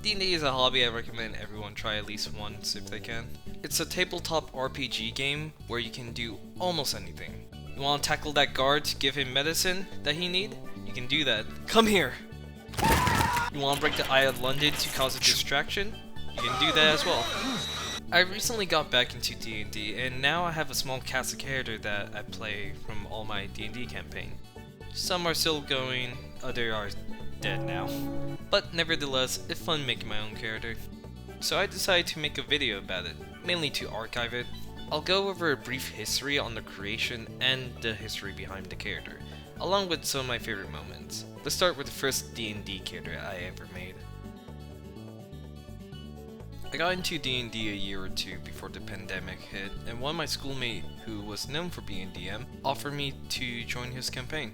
D&D is a hobby I recommend everyone try at least once if they can. It's a tabletop RPG game where you can do almost anything. You want to tackle that guard to give him medicine that he need? You can do that. Come here! You want to break the Eye of London to cause a distraction? You can do that as well. I recently got back into D&D and now I have a small cast of characters that I play from all my D&D campaign. Some are still going, others are dead now. But nevertheless, it's fun making my own character. So I decided to make a video about it, mainly to archive it. I'll go over a brief history on the creation and the history behind the character, along with some of my favorite moments. Let's start with the first D&D character I ever made. I got into D&D a year or two before the pandemic hit, and one of my schoolmates, who was known for being DM, offered me to join his campaign.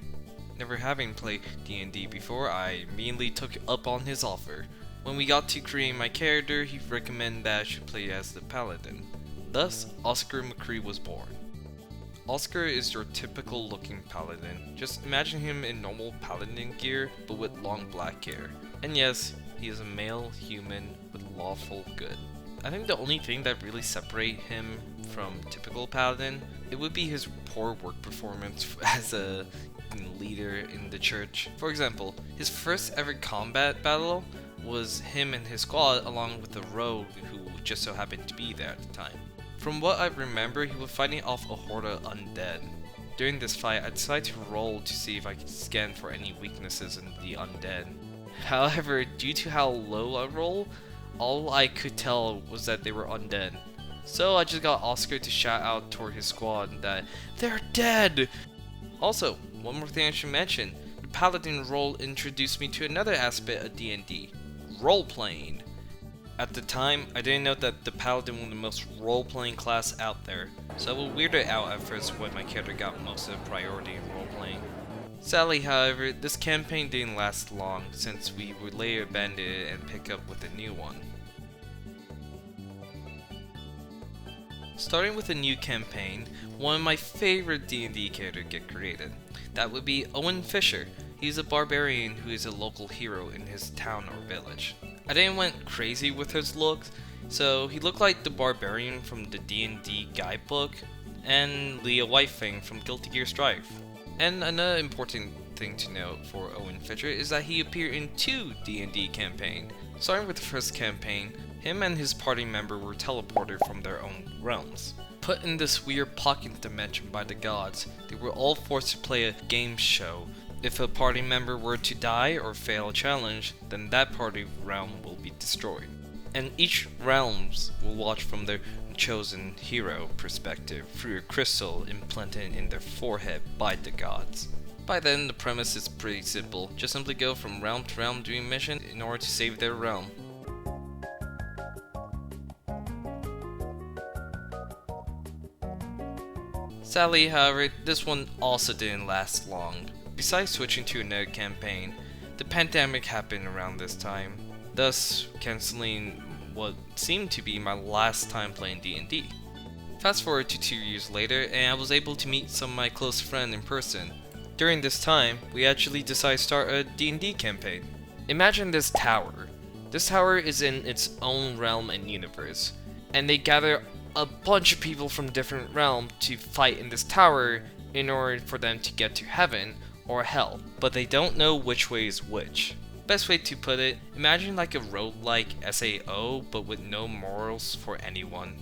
Never having played D&D before, I immediately took up on his offer. When we got to create my character, he recommended that I should play as the paladin. Thus, Oscar Mcreed was born. Oscar is your typical looking paladin. Just imagine him in normal paladin gear, but with long black hair. And yes, he is a male human with lawful good. I think the only thing that really separates him from typical paladin, it would be his poor work performance as a leader in the church. For example, his first ever combat battle was him and his squad along with a rogue who just so happened to be there at the time. From what I remember, he was fighting off a horde of undead. During this fight, I decided to roll to see if I could scan for any weaknesses in the undead. However, due to how low I rolled, all I could tell was that they were undead. So I just got Oscar to shout out toward his squad that they're dead! Also, one more thing I should mention, the Paladin role introduced me to another aspect of D&D, role-playing. At the time, I didn't know that the Paladin was the most role-playing class out there, so I was weirded out at first when my character got most of the priority in role-playing. Sadly, however, this campaign didn't last long since we would later abandon it and pick up with a new one. Starting with a new campaign, one of my favorite D&D characters get created. That would be Owen Fisher. He's a barbarian who is a local hero in his town or village. I didn't went crazy with his looks, so he looked like the barbarian from the D&D guidebook and Leah Whitefang from Guilty Gear Strive. And another important thing to note for Owen Fisher is that he appeared in 2 D&D campaigns. Starting with the first campaign, him and his party member were teleported from their own realms. Put in this weird pocket dimension by the gods, they were all forced to play a game show. If a party member were to die or fail a challenge, then that party realm will be destroyed. And each realms will watch from their chosen hero perspective through a crystal implanted in their forehead by the gods. By then, the premise is pretty simple. Just simply go from realm to realm doing mission in order to save their realm. Sadly, however, this one also didn't last long. Besides switching to another campaign, the pandemic happened around this time, thus cancelling what seemed to be my last time playing D&D. Fast forward to 2 years later, and I was able to meet some of my close friends in person. During this time, we actually decided to start a D&D campaign. Imagine this tower. This tower is in its own realm and universe, and they gather a bunch of people from different realms to fight in this tower in order for them to get to heaven or hell, but they don't know which way is which. Best way to put it, imagine like a roguelike SAO but with no morals for anyone.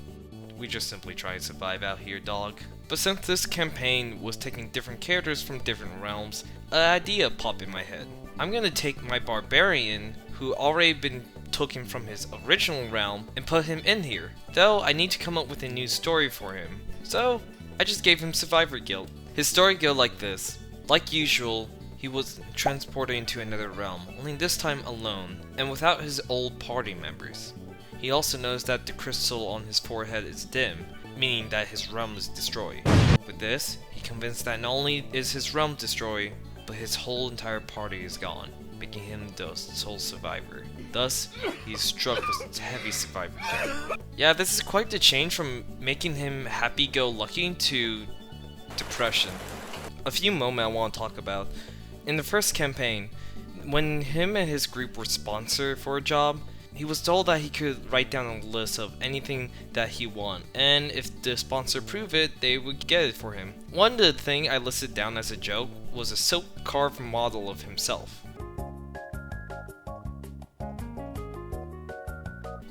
We just simply try to survive out here, dog. But since this campaign was taking different characters from different realms, an idea popped in my head. I'm gonna take my barbarian, who already been taken from his original realm, and put him in here. Though I need to come up with a new story for him. So I just gave him survivor guilt. His story go like this. Like usual, he was transported into another realm, only this time alone, and without his old party members. He also knows that the crystal on his forehead is dim, meaning that his realm is destroyed. With this, he convinced that not only is his realm destroyed, but his whole entire party is gone, making him the sole survivor. Thus, he's struck with heavy survivor guilt. Yeah, this is quite the change from making him happy-go-lucky to depression. A few moments I want to talk about. In the first campaign, when him and his group were sponsored for a job, He was told that he could write down a list of anything that he want, and if the sponsor approved it, they would get it for him. One of the things I listed down as a joke was a silk carved model of himself,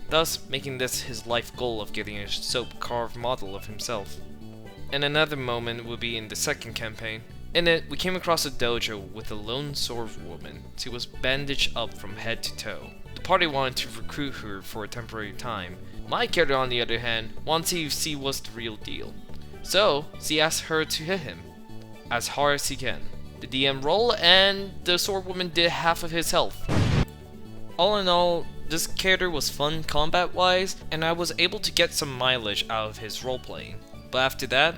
thus making this his life goal of getting a silk carved model of himself. And another moment would be in the second campaign. In it, we came across a dojo with a lone sword woman. She was bandaged up from head to toe. The party wanted to recruit her for a temporary time. My character, on the other hand, wanted to see what's the real deal. So, she asked her to hit him as hard as he can. The DM rolled, and the sword woman did half of his health. All in all, this character was fun combat-wise, and I was able to get some mileage out of his role-playing. But after that,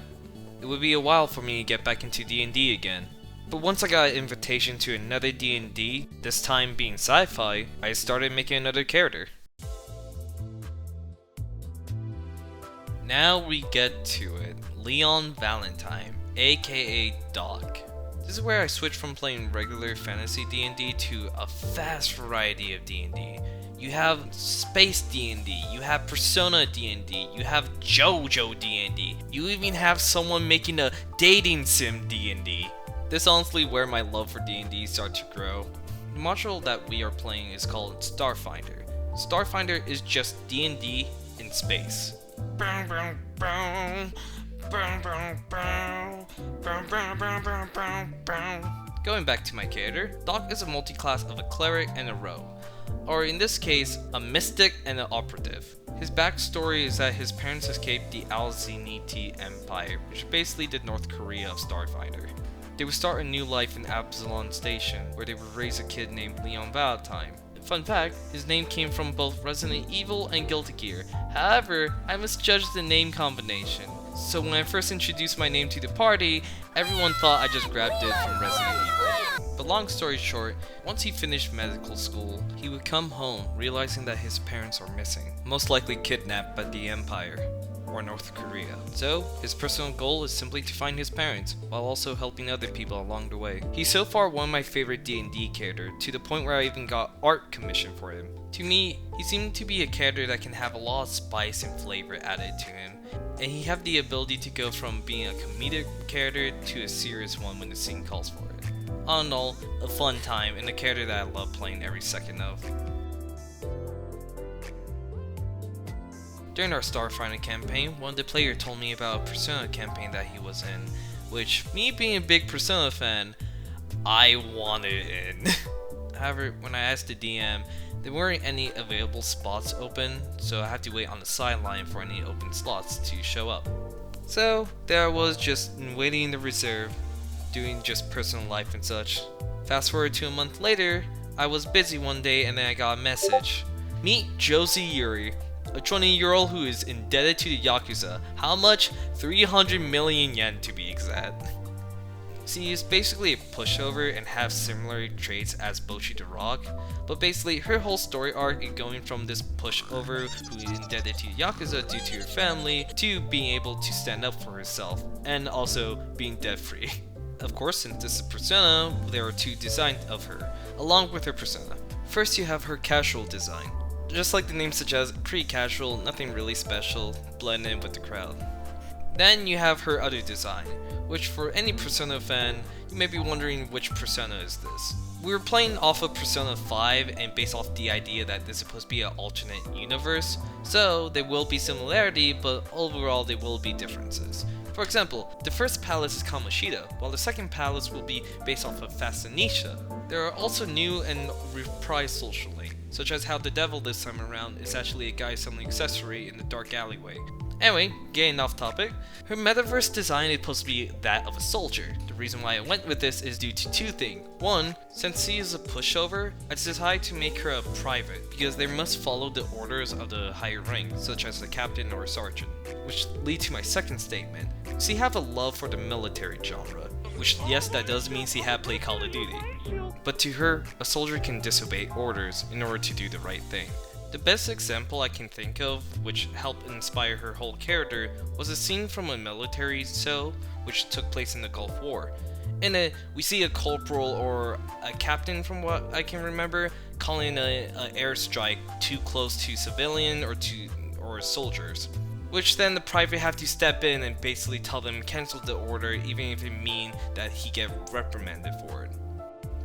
it would be a while for me to get back into D&D again. But once I got an invitation to another D&D, this time being sci-fi, I started making another character. Now we get to it. Leon Valentine, aka Doc. This is where I switched from playing regular fantasy D&D to a vast variety of D&D. You have Space D&D, you have Persona D&D, you have JoJo D&D, you even have someone making a dating sim D&D. This is honestly where my love for D&D started to grow. The module that we are playing is called Starfinder. Starfinder is just D&D in space. Going back to my character, Doc is a multi-class of a cleric and a rogue, or in this case, a mystic and an operative. His backstory is that his parents escaped the Alzeniti Empire, which is basically the North Korea of Starfinder. They would start a new life in Absalon Station, where they would raise a kid named Leon Valentine. Fun fact, his name came from both Resident Evil and Guilty Gear. However, I misjudged the name combination. So when I first introduced my name to the party, everyone thought I just grabbed it from Resident Evil. But long story short, once he finished medical school, he would come home realizing that his parents are missing, most likely kidnapped by the Empire, or North Korea. So, his personal goal is simply to find his parents, while also helping other people along the way. He's so far one of my favorite D&D characters, to the point where I even got art commissioned for him. To me, he seemed to be a character that can have a lot of spice and flavor added to him, and he have the ability to go from being a comedic character to a serious one when the scene calls for it. All in all, a fun time and a character that I love playing every second of. During our Starfinder campaign, one of the players told me about a Persona campaign that he was in, which, me being a big Persona fan, I wanted in. However, when I asked the DM, there weren't any available spots open, so I had to wait on the sideline for any open slots to show up. So, there I was just waiting in the reserve, doing just personal life and such. Fast forward to a month later, I was busy one day and then I got a message. Meet Josee Yuri, a 20-year-old who is indebted to the Yakuza. How much? 300 million yen to be exact. She is basically a pushover and has similar traits as Boshi the Rock, but basically her whole story arc is going from this pushover who is indebted to Yakuza due to her family to being able to stand up for herself and also being debt free. Of course, since this is Persona, there are two designs of her, along with her persona. First you have her casual design. Just like the name suggests, pretty casual, nothing really special, blend in with the crowd. Then you have her other design, which for any Persona fan, you may be wondering which Persona is this. We were playing off of Persona 5 and based off the idea that this is supposed to be an alternate universe, so there will be similarity, but overall there will be differences. For example, the first palace is Kamoshida, while the second palace will be based off of Fastanisha. There are also new and reprised social links, such as how the devil this time around is actually a guy selling accessory in the dark alleyway. Anyway, getting off topic, her metaverse design is supposed to be that of a soldier. The reason why I went with this is due to two things. One, since she is a pushover, I decided to make her a private, because they must follow the orders of the higher rank, such as the captain or sergeant. Which leads to my second statement. She have a love for the military genre, which yes, that does mean she had played Call of Duty. But to her, a soldier can disobey orders in order to do the right thing. The best example I can think of, which helped inspire her whole character, was a scene from a military show which took place in the Gulf War. In it, we see a corporal or a captain, from what I can remember, calling an airstrike too close to civilian or soldiers, which then the private have to step in and basically tell them cancel the order, even if it mean that he get reprimanded for it.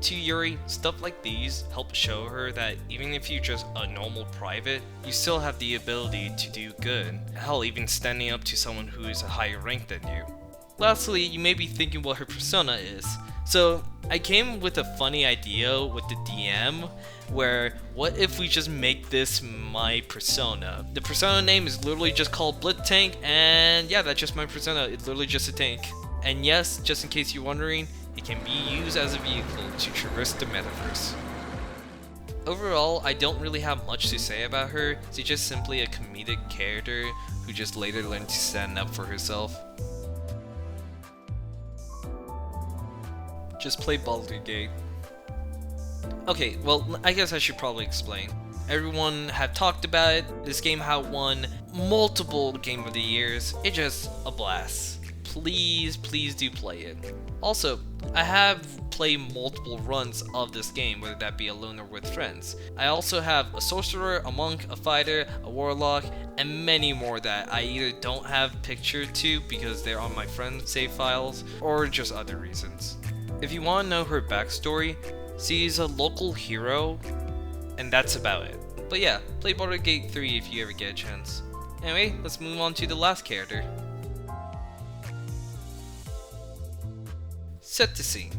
To Yuri, stuff like these help show her that even if you're just a normal private, you still have the ability to do good, hell, even standing up to someone who is a higher rank than you. Lastly, you may be thinking what her persona is. So, I came with a funny idea with the DM, where what if we just make this my persona? The persona name is literally just called Blitz Tank, and yeah, that's just my persona. It's literally just a tank. And yes, just in case you're wondering, it can be used as a vehicle to traverse the metaverse. Overall, I don't really have much to say about her. She's just simply a comedic character who just later learned to stand up for herself. Just play Baldur's Gate. Okay, well, I guess I should probably explain. Everyone have talked about it. This game had won multiple Game of the Years. It's just a blast. Please do play it. Also, I have played multiple runs of this game, whether that be alone or with friends. I also have a sorcerer, a monk, a fighter, a warlock, and many more that I either don't have pictured to because they're on my friend's save files, or just other reasons. If you want to know her backstory, she's a local hero, and that's about it. But yeah, play Baldur's Gate 3 if you ever get a chance. Anyway, let's move on to the last character. Set the scene.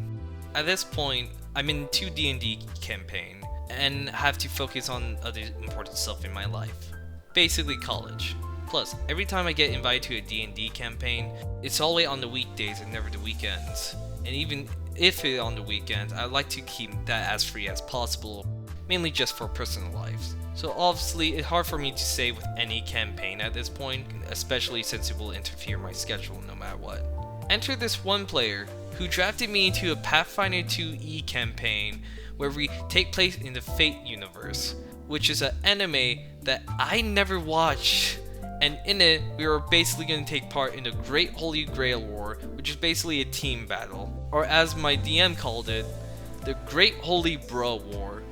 At this point, I'm in 2 DND campaign, and have to focus on other important stuff in my life. Basically college. Plus, every time I get invited to a D&D campaign, it's always on the weekdays and never the weekends. And even if it's on the weekends, I like to keep that as free as possible, mainly just for personal lives. So obviously, it's hard for me to say with any campaign at this point, especially since it will interfere my schedule no matter what. Enter this one player who drafted me into a Pathfinder 2E campaign where we take place in the Fate universe, which is an anime that I never watched. And in it, we are basically going to take part in the Great Holy Grail War, which is basically a team battle. Or as my DM called it, the Great Holy Bro War.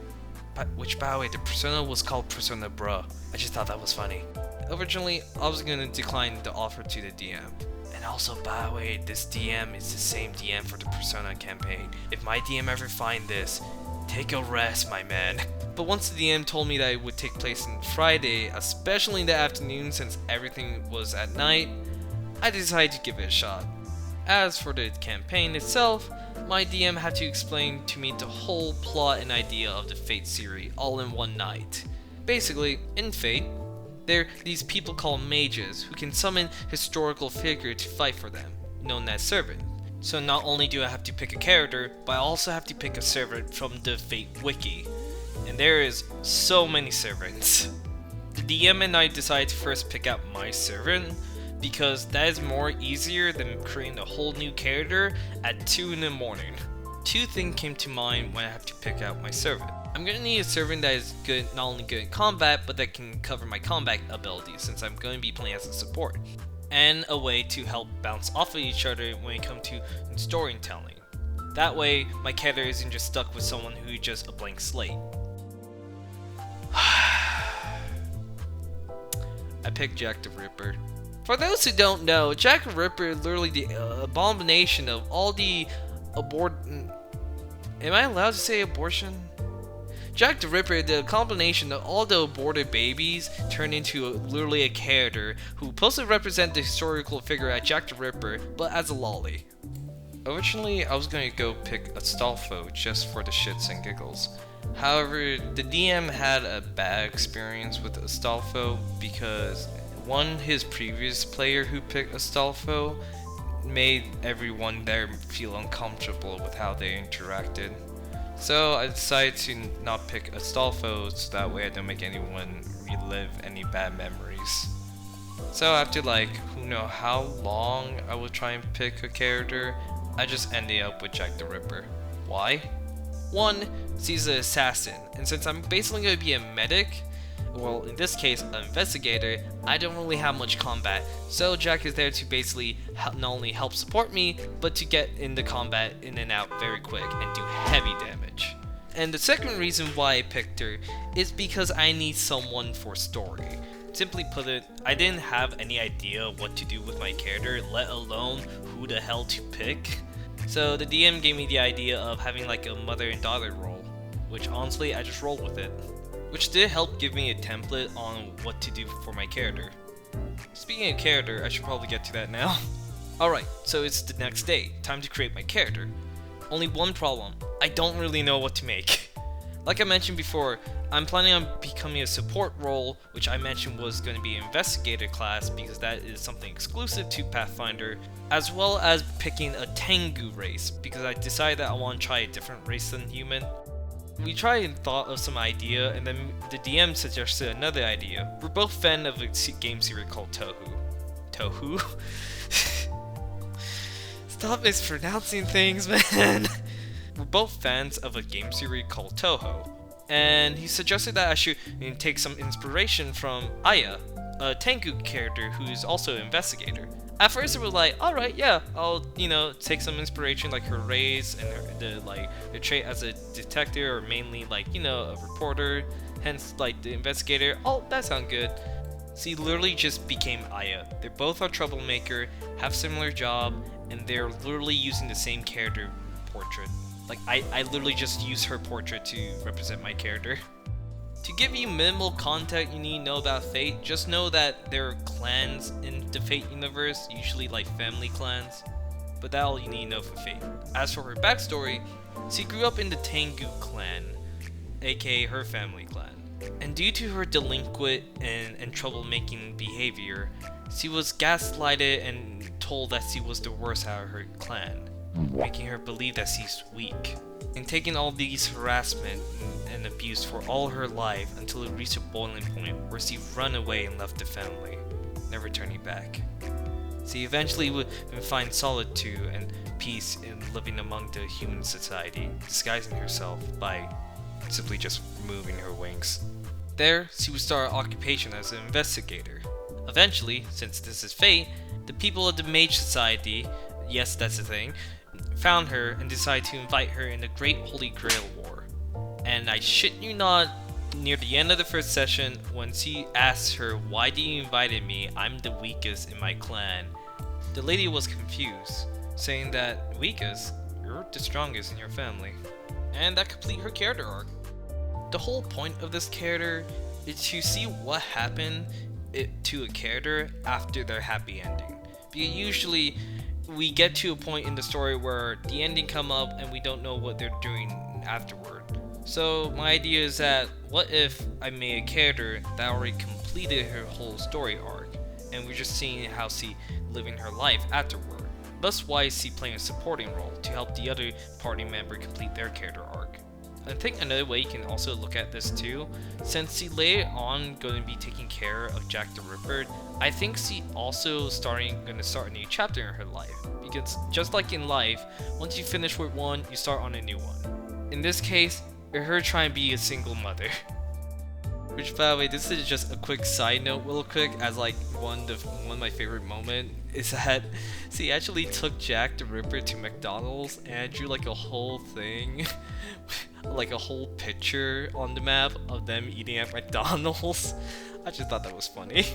Which, by the way, the persona was called Persona Bro. I just thought that was funny. Originally, I was going to decline the offer to the DM. And also, by the way, this DM is the same DM for the Persona campaign. If my DM ever find this, take a rest, my man. But once the DM told me that it would take place on Friday, especially in the afternoon since everything was at night, I decided to give it a shot. As for the campaign itself, my DM had to explain to me the whole plot and idea of the Fate series all in one night. Basically, in Fate, there are these people called mages who can summon historical figure to fight for them, known as servant. So not only do I have to pick a character, but I also have to pick a servant from the Fate wiki. And there is so many servants. The DM and I decided to first pick out my servant, because that is more easier than creating a whole new character at 2 in the morning. 2 things came to mind when I have to pick out my servant. I'm gonna need a servant that is good, not only good in combat, but that can cover my combat abilities since I'm going to be playing as a support. And a way to help bounce off of each other when it comes to storytelling. That way, my character isn't just stuck with someone who's just a blank slate. I picked Jack the Ripper. For those who don't know, Jack the Ripper is literally the abomination of all the Am I allowed to say abortion? Jack the Ripper, the combination of all the aborted babies turned into literally a character who supposed to represent the historical figure as Jack the Ripper, but as a lolly. Originally, I was going to go pick Astolfo just for the shits and giggles. However, the DM had a bad experience with Astolfo because his previous player who picked Astolfo made everyone there feel uncomfortable with how they interacted. So I decided to not pick Astolfo so that way I don't make anyone relive any bad memories. So after who knows how long I would try and pick a character, I just ended up with Jack the Ripper. Why? 1, she's an assassin, and since I'm basically going to be a medic, Well, in this case, an investigator, I don't really have much combat, so Jack is there to basically not only help support me, but to get in the combat in and out very quick and do heavy damage. And the second reason why I picked her is because I need someone for story. Simply put it, I didn't have any idea what to do with my character, let alone who the hell to pick. So the DM gave me the idea of having like a mother and daughter role, which honestly I just rolled with it. Which did help give me a template on what to do for my character. Speaking of character, I should probably get to that now. Alright, so it's the next day, time to create my character. Only one problem, I don't really know what to make. Like I mentioned before, I'm planning on becoming a support role, which I mentioned was going to be an investigator class because that is something exclusive to Pathfinder, as well as picking a Tengu race because I decided that I want to try a different race than human. We tried and thought of some idea, and then the DM suggested another idea. We're both fans of a game series called Touhou. Touhou? Stop mispronouncing things, man! We're both fans of a game series called Touhou, and he suggested that I should take some inspiration from Aya, a Tengu character who is also an investigator. At first it was like, alright, yeah, I'll, take some inspiration, like her race and the trait as a detective, or mainly like, a reporter, hence like the investigator. Oh, that sounds good. She literally just became Aya. They both are troublemaker, have similar job, and they're literally using the same character portrait. Like, I literally just use her portrait to represent my character. To give you minimal context you need to know about Fate, just know that there are clans in the Fate universe, usually like family clans, but that's all you need to know for Fate. As for her backstory, she grew up in the Tengu clan, aka her family clan, and due to her delinquent and troublemaking behavior, she was gaslighted and told that she was the worst out of her clan, making her believe that she's weak. And taking all these harassment and abuse for all her life until it reached a boiling point where she ran away and left the family, never turning back. She eventually would find solitude and peace in living among the human society, disguising herself by simply just removing her wings. There, she would start her occupation as an investigator. Eventually, since this is Fate, the people of the Mage Society, yes, that's a thing, found her and decided to invite her in the Great Holy Grail War. And I shit you not, near the end of the first session, when she asked her, "Why do you invited me? I'm the weakest in my clan," the lady was confused, saying that, "Weakest? You're the strongest in your family." And that completed her character arc. The whole point of this character is to see what happened to a character after their happy ending. Because usually we get to a point in the story where the ending come up and we don't know what they're doing afterward. So my idea is that, what if I made a character that already completed her whole story arc, and we're just seeing how she living her life afterward. Thus why is she playing a supporting role to help the other party member complete their character arc. I think another way you can also look at this too, since she later on going to be taking care of Jack the Ripper, I think she also going to start a new chapter in her life. Because just like in life, once you finish with one, you start on a new one. In this case, it's her trying to be a single mother. Which, by the way, this is just a quick side note real quick, as like one of my favorite moments is that she actually took Jack the Ripper to McDonald's and drew like a whole thing, like a whole picture on the map of them eating at McDonald's. I just thought that was funny.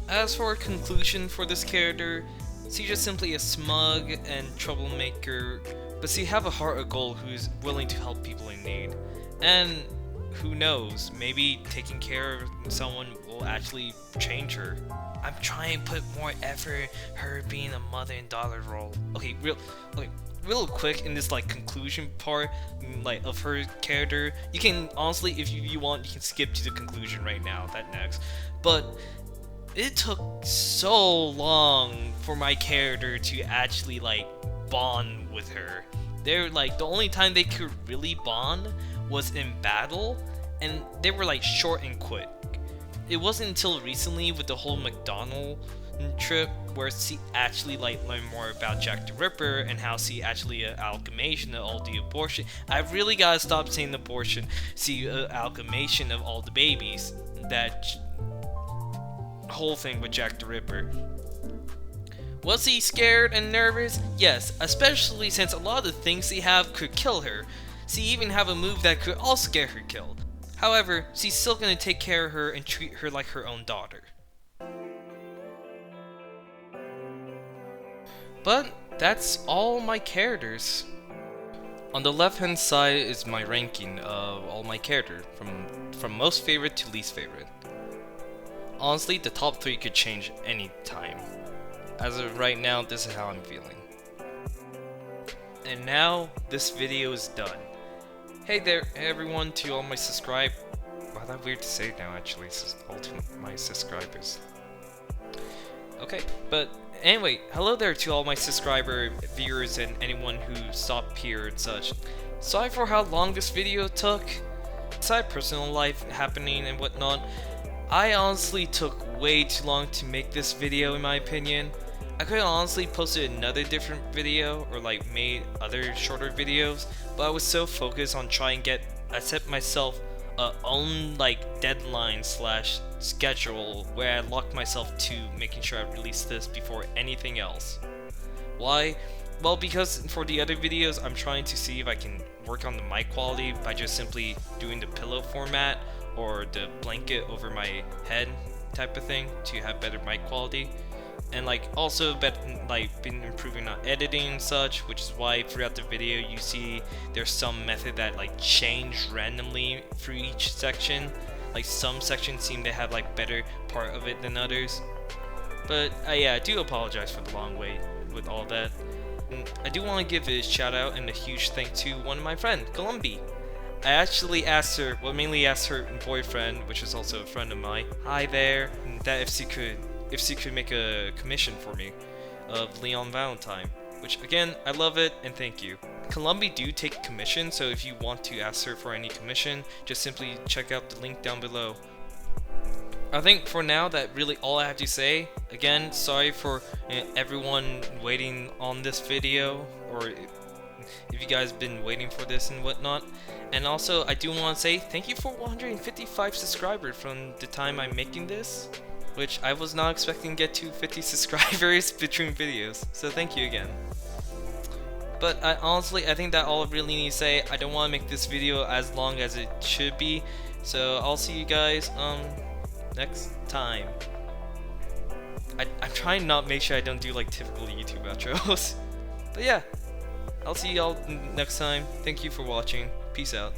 As for a conclusion for this character, she's just simply a smug and troublemaker, but she have a heart of gold who's willing to help people in need. And who knows, maybe taking care of someone will actually change her. I'm trying to put more effort her being a mother and daughter role. Okay, real quick in this like conclusion part, like of her character, you can honestly, if you want, you can skip to the conclusion right now, that next. But it took so long for my character to actually like bond with her. They're like, the only time they could really bond was in battle, and they were like short and quick. it wasn't until recently with the whole McDonald trip where she actually like learned more about Jack the Ripper and how she actually amalgamation of all the abortion. I really gotta stop saying abortion. See, amalgamation of all the babies. That whole thing with Jack the Ripper. Was he scared and nervous? Yes, especially since a lot of the things he have could kill her. She even have a move that could also get her killed. However, she's still gonna take care of her and treat her like her own daughter. But that's all my characters. On the left hand side is my ranking of all my characters, from most favorite to least favorite. Honestly, the top 3 could change any time. As of right now, this is how I'm feeling. And now, this video is done. Hey there, everyone, to all my wow, that's weird to say now actually, all to my subscribers. Okay, but anyway, hello there to all my subscriber, viewers, and anyone who stopped here and such. Sorry for how long this video took. Aside personal life happening and whatnot, I honestly took way too long to make this video in my opinion. I could have honestly posted another different video or like made other shorter videos, but I was so focused on trying to I set myself own like deadline / schedule where I locked myself to making sure I release this before anything else. Why? Well, because for the other videos I'm trying to see if I can work on the mic quality by just simply doing the pillow format or the blanket over my head type of thing to have better mic quality. And like also been improving on editing and such, which is why throughout the video you see there's some method that like change randomly through each section. Like some sections seem to have like better part of it than others. But yeah, I do apologize for the long wait with all that. And I do want to give a shout out and a huge thank to one of my friends, CoUmbi. I actually asked her, well mainly asked her boyfriend, which is also a friend of mine, hi there, that if she could make a commission for me of Leon Valentine, which again, I love it and thank you. CoUmbi do take commission, so if you want to ask her for any commission, just simply check out the link down below. I think for now that really all I have to say. Again, sorry for everyone waiting on this video, or if you guys been waiting for this and whatnot. And also, I do want to say thank you for 155 subscribers from the time I'm making this, which I was not expecting to get to 50 subscribers between videos, so thank you again. But honestly, I think that all I really need to say. I don't want to make this video as long as it should be, so I'll see you guys next time. I'm trying not make sure I don't do like typical YouTube outros. But yeah, I'll see y'all next time. Thank you for watching. Peace out.